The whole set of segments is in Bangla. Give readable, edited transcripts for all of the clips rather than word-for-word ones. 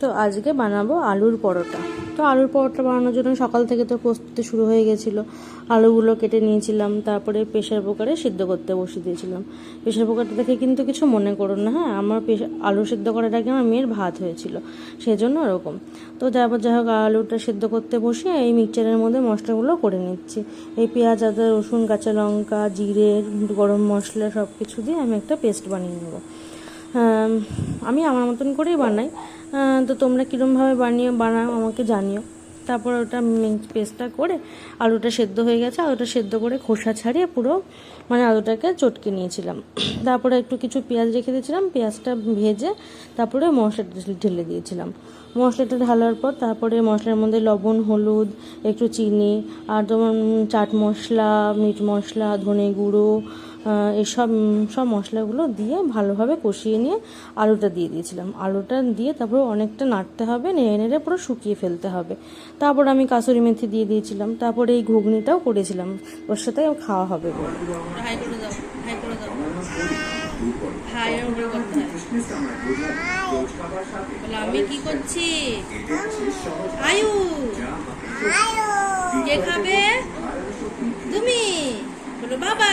তো আজকে বানাবো আলুর পরোটা। তো আলুর পরোটা বানানোর জন্য সকাল থেকে তো প্রস্তুতি শুরু হয়ে গেছিলো। আলুগুলো কেটে নিয়েছিলাম, তারপরে প্রেশার কুকারে সিদ্ধ করতে বসিয়ে দিয়েছিলাম। প্রেশার কুকারটা দেখে কিন্তু কিছু মনে করো না, হ্যাঁ, আমার আলু সিদ্ধ করার আগে আমার মেয়ের ভাত হয়েছিল, সেজন্য ওরকম। তো তারপর যাই হোক, আলুটা সিদ্ধ করতে বসে এই মিক্সচারের মধ্যে মশলাগুলো করে নিচ্ছি। এই পেঁয়াজ, আদা, রসুন, কাঁচা লঙ্কা, জিরে, গরম মশলা সব কিছু দিয়ে আমি একটা পেস্ট বানিয়ে নেবো। আমি আমার মতন করেই বানাই, তো তোমরা কীরকমভাবে বানাও আমাকে জানিও। তারপর ওটা পেস্টটা করে আলুটা সেদ্ধ হয়ে গেছে, আলুটা সেদ্ধ করে খোসা ছাড়িয়ে পুরো আলুটাকে চটকে নিয়েছিলাম। তারপরে একটু কিছু পেঁয়াজ রেখে দিয়েছিলাম, পেঁয়াজটা ভেজে তারপরে মশলাটা ঢেলে দিয়েছিলাম। মশলাটা ঢালার পর তারপরে মশলার মধ্যে লবণ, হলুদ, একটু চিনি আর তোমার চাট মশলা, মিট মশলা, ধনে গুঁড়ো, সব মশলাগুলো দিয়ে ভালোভাবে কষিয়ে নিয়ে আলুটা দিয়ে দিয়েছিলাম। আলুটা দিয়ে তারপর অনেকটা নাড়তে হবে, নেড়ে নেড়ে পুরো শুকিয়ে ফেলতে হবে। তারপর আমি কাসুরি মেথি দিয়ে দিয়েছিলাম। তারপরে এই ঘুগনিটাও করেছিলাম, ওর সাথে খাওয়া হবে বলে। আমি কি করছি? আয়ু কে খাবে? তুমি বলো বাবা।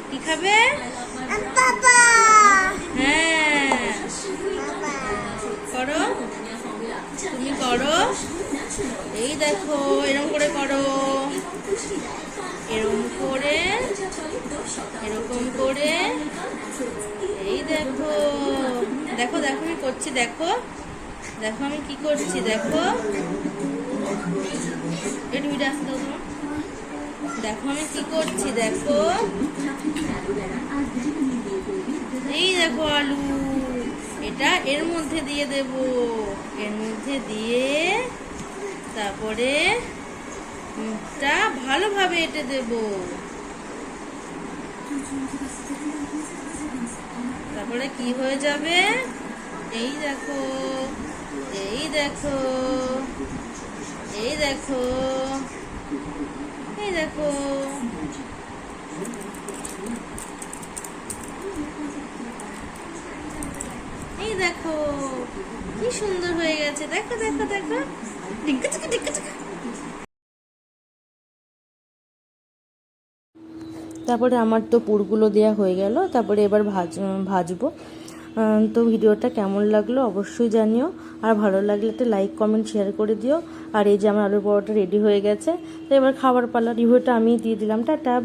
কি খাবে? হ্যাঁ, করো, তুমি করো। এই দেখো, এরকম করে করো, এরকম করে, এরকম করে। এই দেখো, দেখো দেখো আমি করছি, দেখো দেখো আমি কি করছি, দেখো। একটু ভিডিও আসতে দাও তোমার। দেখো আমি কি করছি, দেখো। এই দেখো আলু, এটা এর মধ্যে দিয়ে দেব, এর মধ্যে দিয়ে তারপরে মুখটা ভালোভাবে এঁটে দেব। তারপরে কি হয়ে যাবে? এই দেখো, এই দেখো, এই দেখো, এই দেখো। এই দেখো কি সুন্দর হয়ে গেছে, দেখো দেখো দেখো। তারপরে আমার তো পুরগুলো দেওয়া হয়ে গেল, তারপরে এবার ভাজবো। তো ভিডিওটা কেমন লাগলো অবশ্যই জানিও, আর ভালো লাগলে একটা লাইক, কমেন্ট, শেয়ার করে দিও। আর এই যে আমার আলুর পরোটা রেডি হয়ে গেছে, তো এবার খাবার পালা। রিভিউটা আমি দিয়ে দিলাম। টাটা।